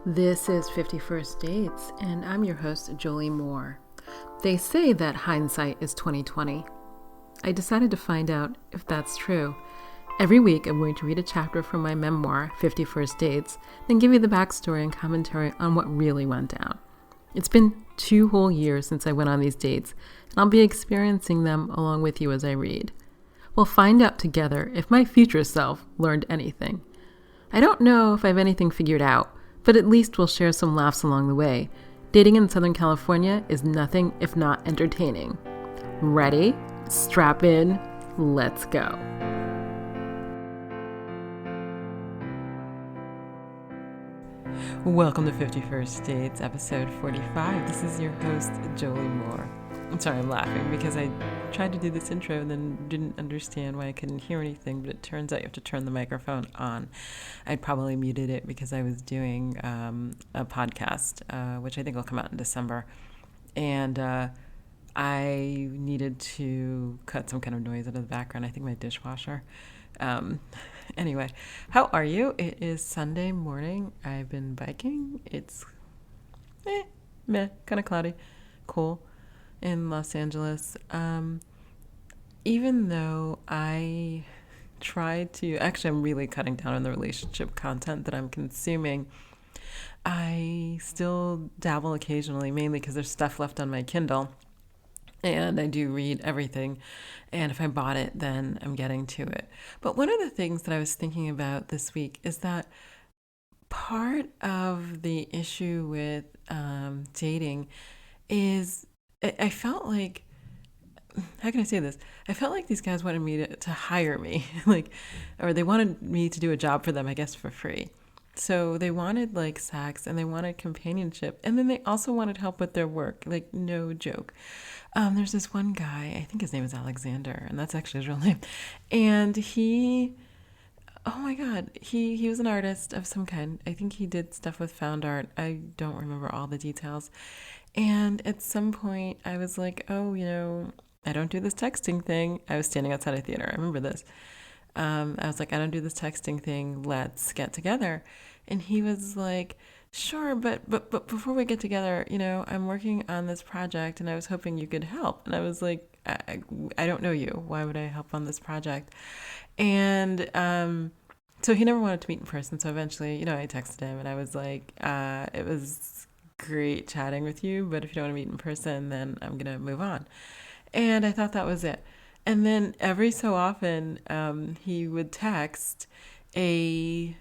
This is 51st Dates, and I'm your host, Jolie Moore. They say that hindsight is 2020. I decided to find out if that's true. Every week, I'm going to read a chapter from my memoir, 51st Dates, then give you the backstory and commentary on what really went down. It's been 2 whole years since I went on these dates, and I'll be experiencing them along with you as I read. We'll find out together if my future self learned anything. I don't know if I have anything figured out, but at least we'll share some laughs along the way. Dating in Southern California is nothing if not entertaining. Ready? Strap in. Let's go. Welcome to 51st Dates, episode 45. This is your host, Jolie Moore. I'm sorry, I'm laughing because I tried to do this intro and then didn't understand why I couldn't hear anything, but it turns out you have to turn the microphone on. I'd probably muted it because I was doing a podcast, which I think will come out in December, and I needed to cut some kind of noise out of the background. I think my dishwasher. Anyway, how are you? It is Sunday morning. I've been biking. It's kind of cloudy, cool in Los Angeles. Even though I try to, actually I'm really cutting down on the relationship content that I'm consuming, I still dabble occasionally, mainly because there's stuff left on my Kindle. And I do read everything. And if I bought it, then I'm getting to it. But one of the things that I was thinking about this week is that part of the issue with dating is I felt like, how can I say this? I felt like these guys wanted me to hire me, or they wanted me to do a job for them, I guess, for free. So they wanted sex and they wanted companionship. And then they also wanted help with their work, no joke. There's this one guy, I think his name is Alexander, and that's actually his real name. And he, oh my God, he was an artist of some kind. I think he did stuff with found art. I don't remember all the details. And at some point I was like, oh, I don't do this texting thing. I was standing outside a theater. I remember this. I was like, I don't do this texting thing. Let's get together. And he was like, sure, but before we get together, I'm working on this project and I was hoping you could help. And I was like, I don't know you. Why would I help on this project? And so he never wanted to meet in person. So eventually, I texted him and I was like, it was great chatting with you, but if you don't want to meet in person, then I'm going to move on. And I thought that was it. And then every so often, he would text a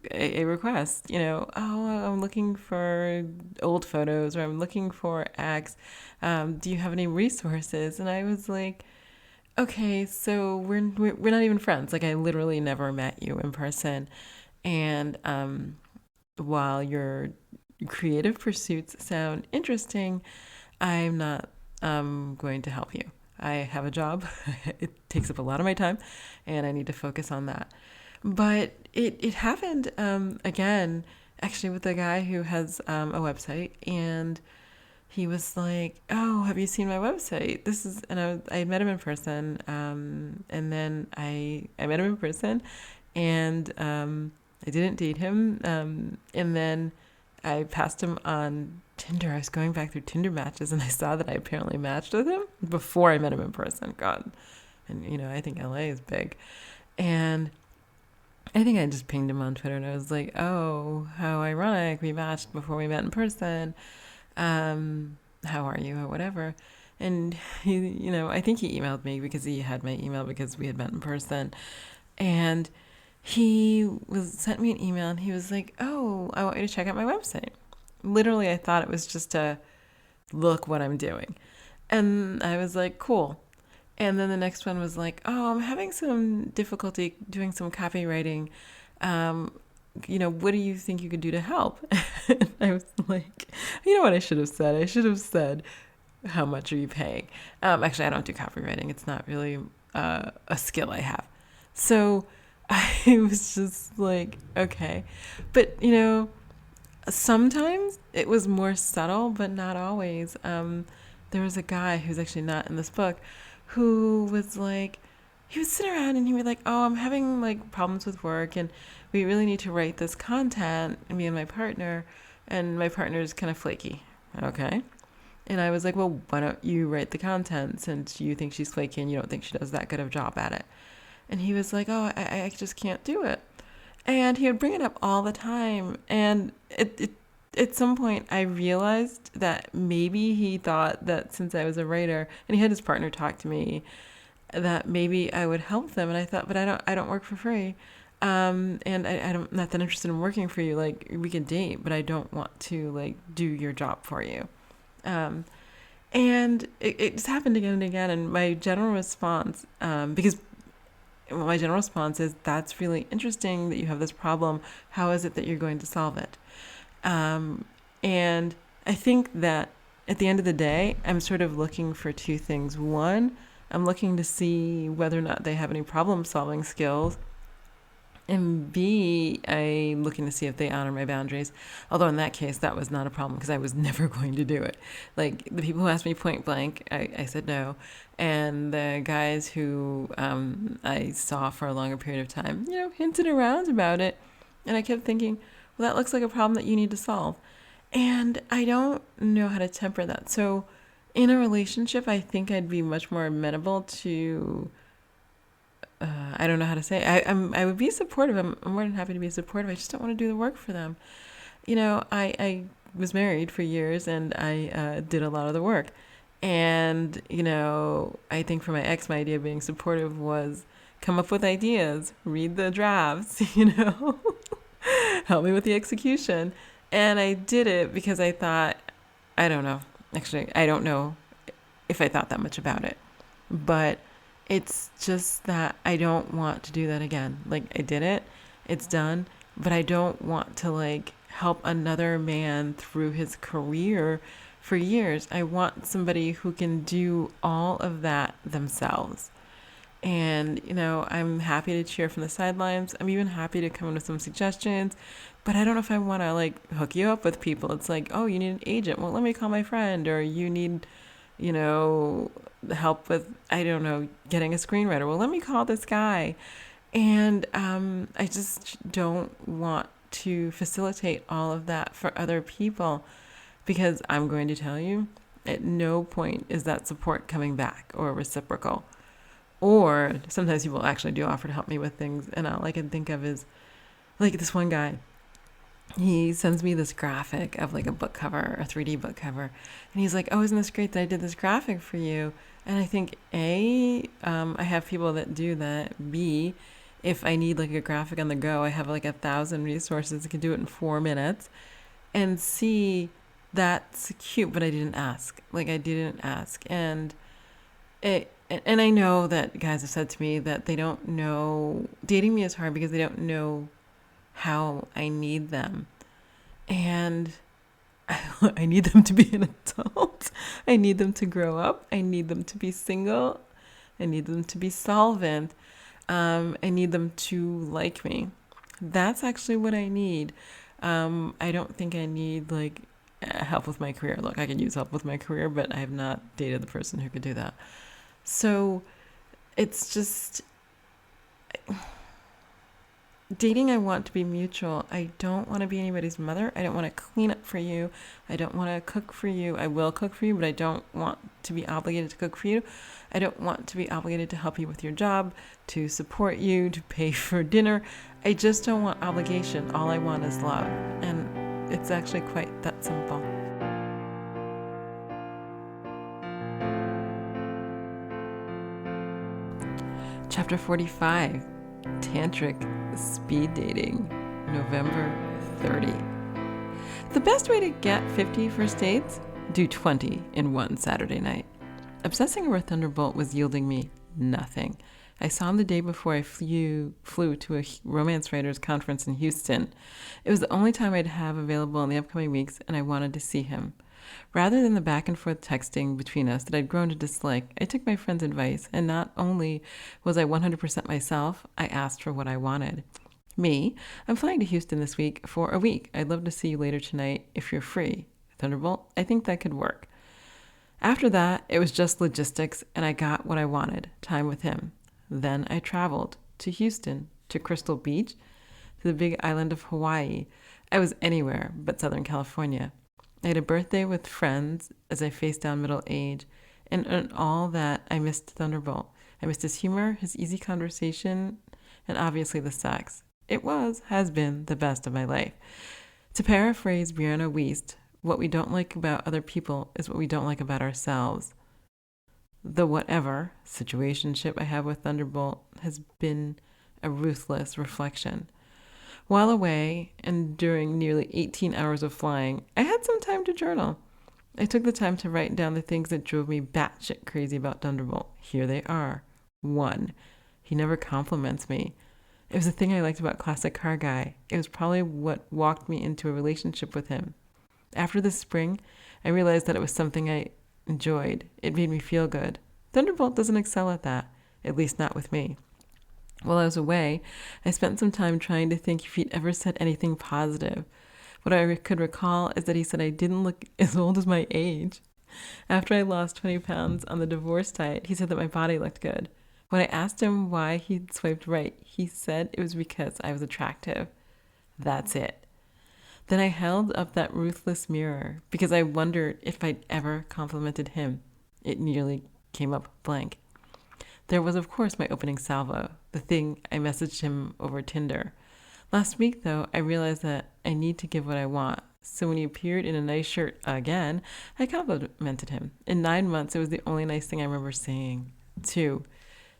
request, oh, I'm looking for old photos, or I'm looking for X. Do you have any resources? And I was like, okay, so we're not even friends. I literally never met you in person. And while your creative pursuits sound interesting, I'm not going to help you. I have a job. It takes up a lot of my time, and I need to focus on that. But it happened again, actually, with a guy who has a website, and he was like, "Oh, have you seen my website? This is," and I met him in person, and then I met him in person, and I didn't date him, and then I passed him on Tinder. I was going back through Tinder matches and I saw that I apparently matched with him before I met him in person. God. And, I think LA is big. And I think I just pinged him on Twitter and I was like, oh, how ironic. We matched before we met in person. How are you or whatever. And he, I think he emailed me because he had my email because we had met in person. And he sent me an email and he was like, oh, I want you to check out my website. Literally, I thought it was just to look what I'm doing. And I was like, cool. And then the next one was like, oh, I'm having some difficulty doing some copywriting. What do you think you could do to help? And I was like, you know what I should have said? I should have said, how much are you paying? Actually, I don't do copywriting. It's not really a skill I have. So I was just like, okay. But, sometimes it was more subtle, but not always. There was a guy who's actually not in this book who was like, he would sit around and he'd be like, oh, I'm having like problems with work and we really need to write this content, me and my partner, and my partner's kind of flaky. Okay. And I was like, well, why don't you write the content since you think she's flaky and you don't think she does that good of a job at it? And he was like, oh, I just can't do it. And he would bring it up all the time. And at some point, I realized that maybe he thought that since I was a writer, and he had his partner talk to me, that maybe I would help them. And I thought, but I don't work for free. And I'm not that interested in working for you. Like, we can date, but I don't want to like do your job for you. And it just happened again and again. And my general response, because my general response is, that's really interesting that you have this problem. How is it that you're going to solve it? And I think that at the end of the day, I'm sort of looking for two things. One, I'm looking to see whether or not they have any problem solving skills. And B, I'm looking to see if they honor my boundaries. Although in that case, that was not a problem because I was never going to do it. Like the people who asked me point blank, I said no. And the guys who I saw for a longer period of time, hinted around about it. And I kept thinking, well, that looks like a problem that you need to solve. And I don't know how to temper that. So in a relationship, I think I'd be much more amenable to... I don't know how to say it. I would be supportive. I'm more than happy to be supportive. I just don't want to do the work for them. I was married for years and I did a lot of the work. And, I think for my ex, my idea of being supportive was come up with ideas, read the drafts, help me with the execution. And I did it because I thought, I don't know. Actually, I don't know if I thought that much about it. But it's just that I don't want to do that again. Like, I did it, it's done, but I don't want to like help another man through his career for years. I want somebody who can do all of that themselves. And, I'm happy to cheer from the sidelines. I'm even happy to come in with some suggestions, but I don't know if I want to like hook you up with people. It's like, oh, you need an agent. Well, let me call my friend. Or you need, help with, I don't know, getting a screenwriter. Well, let me call this guy. And I just don't want to facilitate all of that for other people because I'm going to tell you, at no point is that support coming back or reciprocal. Or sometimes people actually do offer to help me with things. And all I can think of is like this one guy. He sends me this graphic of like a book cover, a 3D book cover. And he's like, oh, isn't this great that I did this graphic for you? And I think, A, I have people that do that. B, if I need like a graphic on the go, I have like 1,000 resources that can do it in 4 minutes. And C, that's cute, but I didn't ask. Like, I didn't ask. And I know that guys have said to me that they don't know, dating me is hard because they don't know how I need them. And I need them to be an adult. I need them to grow up. I need them to be single. I need them to be solvent. I need them to like me. That's actually what I need. I don't think I need like help with my career. Look, I can use help with my career, but I have not dated the person who could do that. So it's just... dating, I want to be mutual. I don't want to be anybody's mother. I don't want to clean up for you. I don't want to cook for you. I will cook for you, but I don't want to be obligated to cook for you. I don't want to be obligated to help you with your job, to support you, to pay for dinner. I just don't want obligation. All I want is love. And it's actually quite that simple. Chapter 45, Tantric Speed Dating, November 30. The best way to get 50 first dates? Do 20 in one Saturday night. Obsessing over Thunderbolt was yielding me nothing. I saw him the day before I flew to a romance writers conference in Houston. It was the only time I'd have available in the upcoming weeks, and I wanted to see him. Rather than the back and forth texting between us that I'd grown to dislike, I took my friend's advice, and not only was I 100% myself, I asked for what I wanted. Me, I'm flying to Houston this week for a week. I'd love to see you later tonight if you're free. Thunderbolt, I think that could work. After that, it was just logistics, and I got what I wanted, time with him. Then I traveled to Houston, to Crystal Beach, to the big island of Hawaii. I was anywhere but Southern California. I had a birthday with friends as I faced down middle age, and in all that, I missed Thunderbolt. I missed his humor, his easy conversation, and obviously the sex. It has been the best of my life. To paraphrase Brianna Wiest, what we don't like about other people is what we don't like about ourselves. The whatever situationship I have with Thunderbolt has been a ruthless reflection. While away and during nearly 18 hours of flying, I had some time to journal. I took the time to write down the things that drove me batshit crazy about Thunderbolt. Here they are. 1. He never compliments me. It was the thing I liked about Classic Car Guy. It was probably what walked me into a relationship with him. After this spring, I realized that it was something I enjoyed. It made me feel good. Thunderbolt doesn't excel at that, at least not with me. While I was away, I spent some time trying to think if he'd ever said anything positive. What I could recall is that he said I didn't look as old as my age. After I lost 20 pounds on the divorce diet, he said that my body looked good. When I asked him why he'd swiped right, he said it was because I was attractive. That's it. Then I held up that ruthless mirror because I wondered if I'd ever complimented him. It nearly came up blank. There was, of course, my opening salvo, the thing I messaged him over Tinder. Last week, though, I realized that I need to give what I want. So when he appeared in a nice shirt again, I complimented him. In 9 months, it was the only nice thing I remember saying. 2.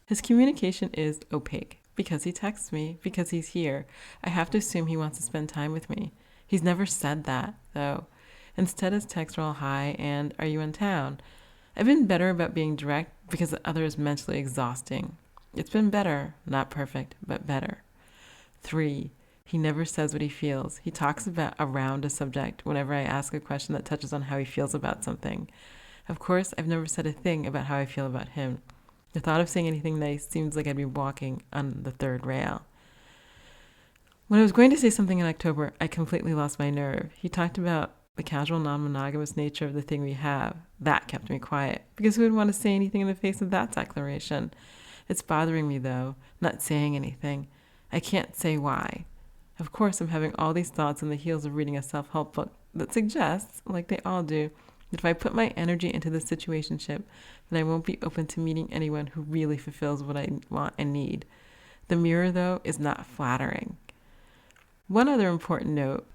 His communication is opaque. Because he texts me, because he's here, I have to assume he wants to spend time with me. He's never said that, though. Instead, his texts are all hi and are you in town? I've been better about being direct because the other is mentally exhausting. It's been better, not perfect, but better. 3. He never says what he feels. He talks about around a subject whenever I ask a question that touches on how he feels about something. Of course, I've never said a thing about how I feel about him. The thought of saying anything nice seems like I'd be walking on the third rail. When I was going to say something in October, I completely lost my nerve. He talked about the casual, non-monogamous nature of the thing we have. That kept me quiet, because who would want to say anything in the face of that declaration? It's bothering me, though, not saying anything. I can't say why. Of course, I'm having all these thoughts on the heels of reading a self-help book that suggests, like they all do, that if I put my energy into this situationship, then I won't be open to meeting anyone who really fulfills what I want and need. The mirror, though, is not flattering. One other important note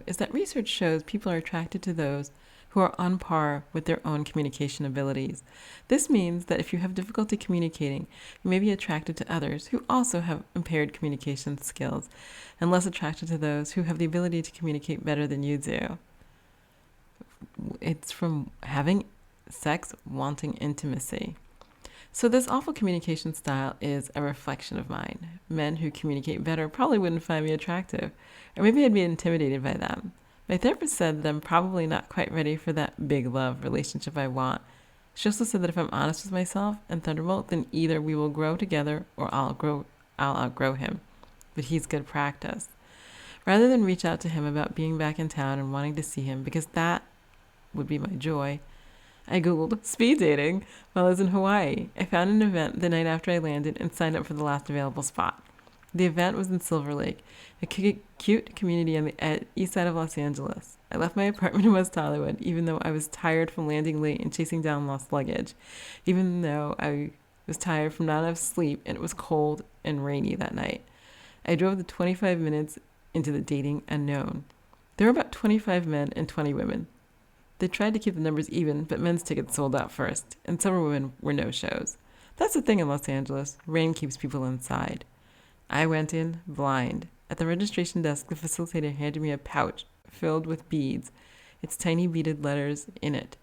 is that research shows people are attracted to those who are on par with their own communication abilities. This means that if you have difficulty communicating, you may be attracted to others who also have impaired communication skills, and less attracted to those who have the ability to communicate better than you do. It's from having sex, wanting intimacy. So this awful communication style is a reflection of mine. Men who communicate better probably wouldn't find me attractive, or maybe I'd be intimidated by them. My therapist said that I'm probably not quite ready for that big love relationship I want. She also said that if I'm honest with myself and Thunderbolt, then either we will grow together or I'll outgrow him. But he's good practice. Rather than reach out to him about being back in town and wanting to see him, because that would be my joy, I Googled speed dating while I was in Hawaii. I found an event the night after I landed and signed up for the last available spot. The event was in Silver Lake, a cute community on the east side of Los Angeles. I left my apartment in West Hollywood, even though I was tired from landing late and chasing down lost luggage, even though I was tired from not enough sleep and it was cold and rainy that night. I drove the 25 minutes into the dating unknown. There were about 25 men and 20 women. They tried to keep the numbers even, but men's tickets sold out first, and several women were no-shows. That's the thing in Los Angeles. Rain keeps people inside. I went in blind. At the registration desk, the facilitator handed me a pouch filled with beads, its tiny beaded letters in it.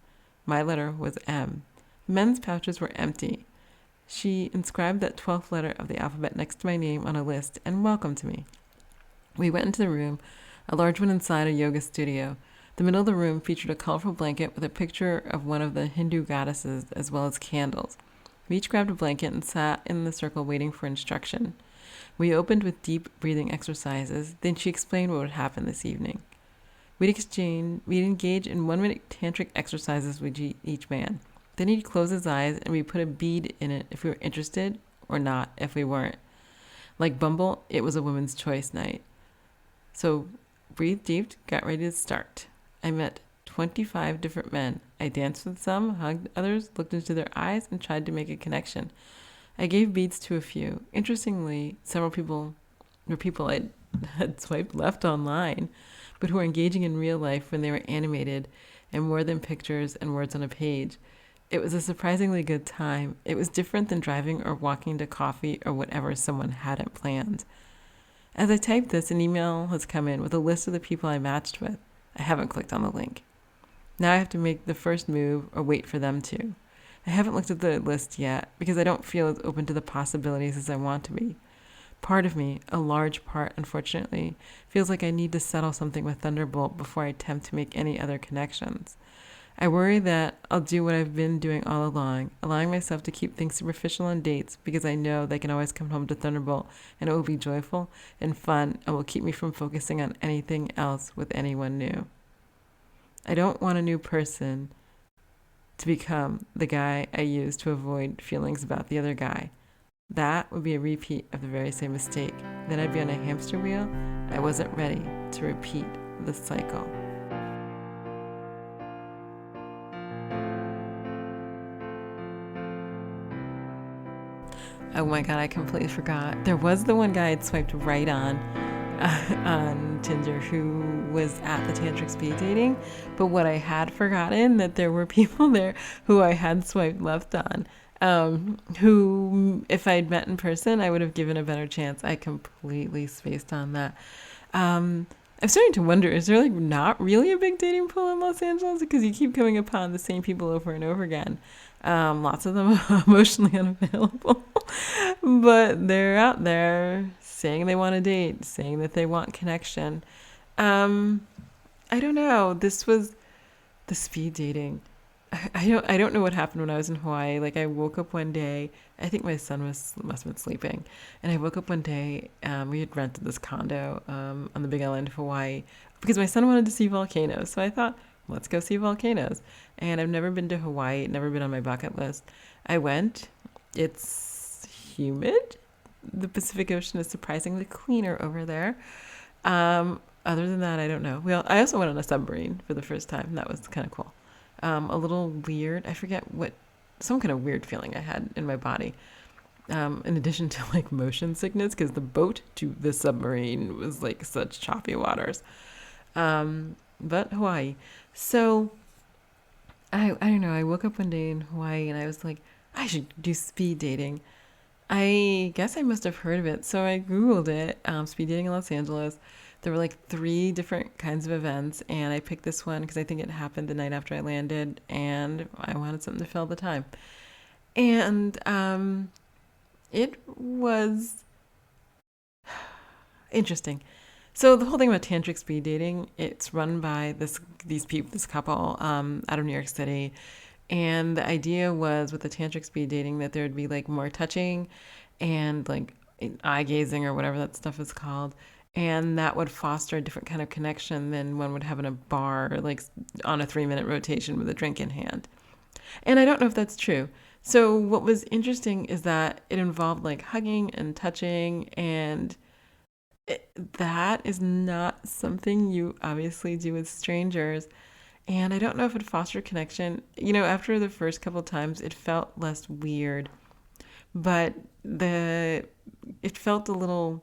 My letter was M. The men's pouches were empty. She inscribed that 12th letter of the alphabet next to my name on a list and welcomed me. We went into the room, a large one inside a yoga studio. The middle of the room featured a colorful blanket with a picture of one of the Hindu goddesses as well as candles. We each grabbed a blanket and sat in the circle waiting for instruction. We opened with deep breathing exercises, then she explained what would happen this evening. We'd engage in 1-minute tantric exercises with each man. Then he'd close his eyes and we'd put a bead in it if we were interested or not if we weren't. Like Bumble, it was a woman's choice night. So breathed deep, got ready to start. I met 25 different men. I danced with some, hugged others, looked into their eyes, and tried to make a connection. I gave beads to a few. Interestingly, several people were people I had swiped left online, but who were engaging in real life when they were animated and more than pictures and words on a page. It was a surprisingly good time. It was different than driving or walking to coffee or whatever someone hadn't planned. As I typed this, an email has come in with a list of the people I matched with. I haven't clicked on the link. Now I have to make the first move or wait for them to. I haven't looked at the list yet because I don't feel as open to the possibilities as I want to be. Part of me, a large part, unfortunately, feels like I need to settle something with Thunderbolt before I attempt to make any other connections. I worry that I'll do what I've been doing all along, allowing myself to keep things superficial on dates because I know they can always come home to Thunderbolt and it will be joyful and fun and will keep me from focusing on anything else with anyone new. I don't want a new person to become the guy I used to avoid feelings about the other guy. That would be a repeat of the very same mistake. Then I'd be on a hamster wheel. I wasn't ready to repeat the cycle. Oh my God, I completely forgot. There was the one guy I'd swiped right on Tinder who was at the Tantric speed dating, but what I had forgotten that there were people there who I had swiped left on, who if I'd met in person, I would have given a better chance. I completely spaced on that. I'm starting to wonder, is there like not really a big dating pool in Los Angeles? Because you keep coming upon the same people over and over again. Lots of them are emotionally unavailable, but they're out there saying they want to date, saying that they want connection. I don't know. This was the speed dating. I don't know what happened when I was in Hawaii. Like I woke up one day, I think my son must have been sleeping, and I woke up one day. We had rented this condo on the Big Island of Hawaii because my son wanted to see volcanoes. So I thought, let's go see volcanoes. And I've never been to Hawaii, never been on my bucket list. I went. It's humid. The Pacific Ocean is surprisingly cleaner over there. Other than that, I don't know. I also went on a submarine for the first time. That was kind of cool. A little weird. I forget some kind of weird feeling I had in my body. In addition to like motion sickness, because the boat to the submarine was like such choppy waters. But Hawaii. So I don't know. I woke up one day in Hawaii and I was like, I should do speed dating. I guess I must have heard of it. So I Googled it, speed dating in Los Angeles. There were like 3 different kinds of events, and I picked this one because I think it happened the night after I landed, and I wanted something to fill the time. And it was interesting. So the whole thing about tantric speed dating, it's run by this couple out of New York City. And the idea was with the tantric speed dating that there would be like more touching and like eye gazing or whatever that stuff is called. And that would foster a different kind of connection than one would have in a bar, like on a 3-minute rotation with a drink in hand. And I don't know if that's true. So what was interesting is that it involved like hugging and touching, and that is not something you obviously do with strangers. And I don't know if it fostered connection. You know, after the first couple of times, it felt less weird, but it felt a little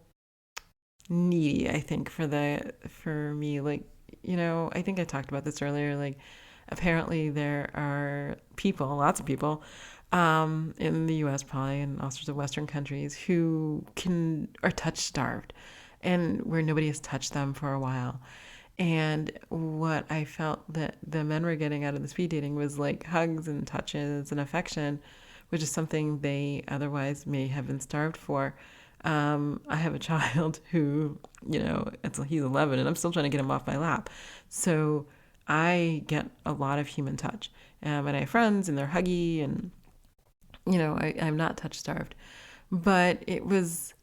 needy, I think, for me. Like, you know, I think I talked about this earlier. Like, apparently there are people, lots of people, in the U.S. probably and all sorts of Western countries who are touch starved, and where nobody has touched them for a while. And what I felt that the men were getting out of the speed dating was like hugs and touches and affection, which is something they otherwise may have been starved for. I have a child who, you know, he's 11 and I'm still trying to get him off my lap. So I get a lot of human touch. And I have friends and they're huggy and, you know, I'm not touch starved. But it was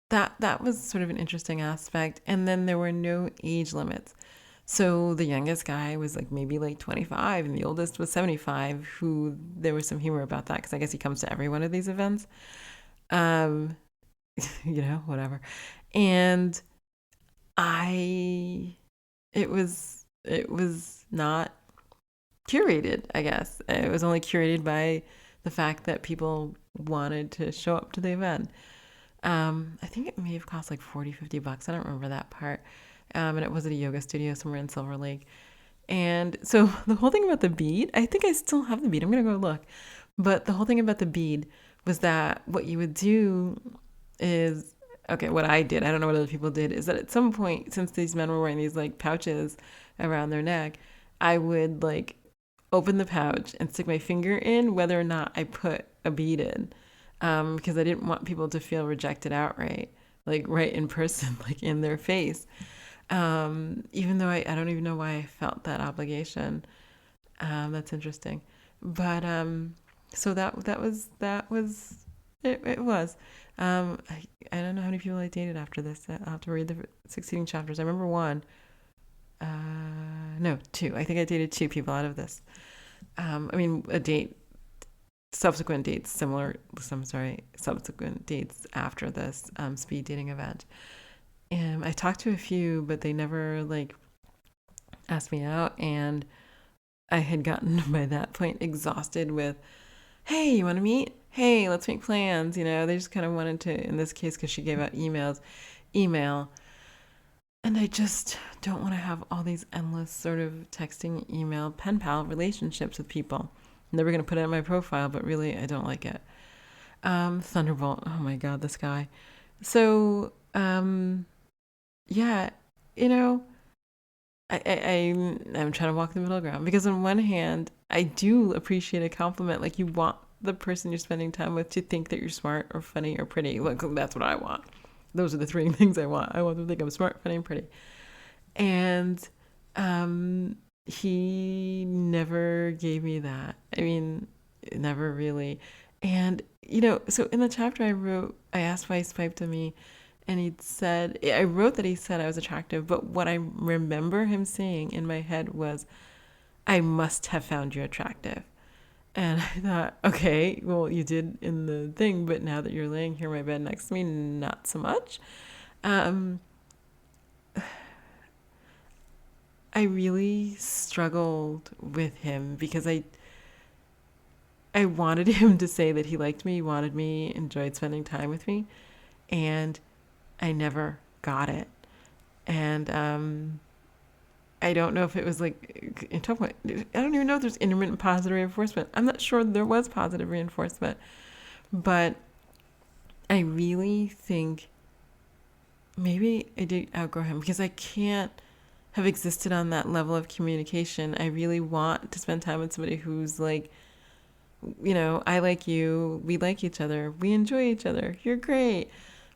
that was sort of an interesting aspect. And then there were no age limits. So the youngest guy was like maybe like 25 and the oldest was 75, who there was some humor about that because I guess he comes to every one of these events. Um, whatever. And I it was not curated, I guess. It was only curated by the fact that people wanted to show up to the event. I think it may have cost like 40, $50. I don't remember that part. And it was at a yoga studio somewhere in Silver Lake. And so the whole thing about the bead, I think I still have the bead. I'm going to go look. But the whole thing about the bead was that what you would do is, okay, what I did, I don't know what other people did, is that at some point, since these men were wearing these like pouches around their neck, I would like open the pouch and stick my finger in whether or not I put a bead in, because I didn't want people to feel rejected outright, like right in person, like in their face. Even though I don't even know why I felt that obligation. That's interesting. But so that was it. It was. I don't know how many people I dated after this. I'll have to read the succeeding chapters. I remember one. No, two. I think I dated two people out of this. Subsequent dates subsequent dates after this speed dating event. And I talked to a few, but they never like asked me out. And I had gotten by that point exhausted with, hey, you want to meet? Hey, let's make plans. They just kind of wanted to, in this case, because she gave out email. And I just don't want to have all these endless sort of texting, email, pen pal relationships with people. I'm never going to put it on my profile, but really, I don't like it. Thunderbolt. Oh my God, this guy. So, yeah, I'm trying to walk the middle ground because on one hand, I do appreciate a compliment. Like you want the person you're spending time with to think that you're smart or funny or pretty. Like that's what I want. Those are the three things I want. I want them to think I'm smart, funny, and pretty. And he never gave me that. I mean, never really. And, so in the chapter I asked why he swiped on me. And I wrote that he said I was attractive. But what I remember him saying in my head was, I must have found you attractive. And I thought, okay, well, you did in the thing, but now that you're laying here in my bed next to me, not so much. I really struggled with him because I wanted him to say that he liked me, wanted me, enjoyed spending time with me, and I never got it. And I don't know if it was like, I don't even know if there's intermittent positive reinforcement. I'm not sure there was positive reinforcement, but I really think maybe I did outgrow him because I can't have existed on that level of communication. I really want to spend time with somebody who's like, I like you, we like each other, we enjoy each other, you're great,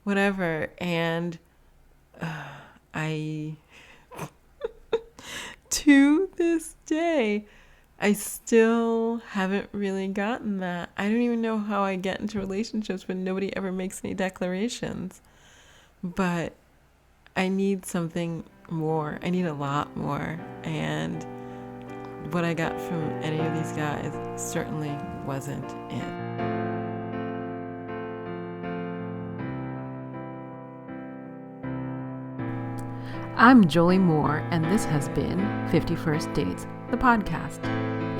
whatever. And I to this day, I still haven't really gotten that. I don't even know how I get into relationships when nobody ever makes any declarations. But I need something more. I need a lot more. And what I got from any of these guys certainly wasn't it. I'm Jolie Moore, and this has been 51st Dates, the podcast.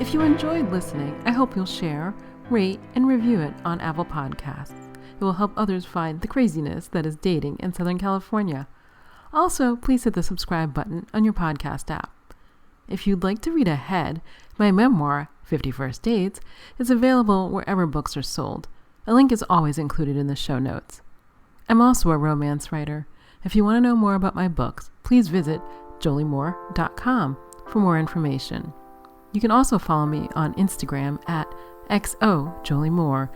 If you enjoyed listening, I hope you'll share, rate, and review it on Apple Podcasts. It will help others find the craziness that is dating in Southern California. Also, please hit the subscribe button on your podcast app. If you'd like to read ahead, my memoir, 51st Dates, is available wherever books are sold. A link is always included in the show notes. I'm also a romance writer. If you want to know more about my books, please visit joliemoore.com for more information. You can also follow me on Instagram at xojoliemoore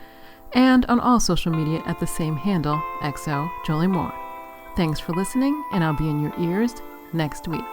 and on all social media at the same handle, xojoliemoore. Thanks for listening, and I'll be in your ears next week.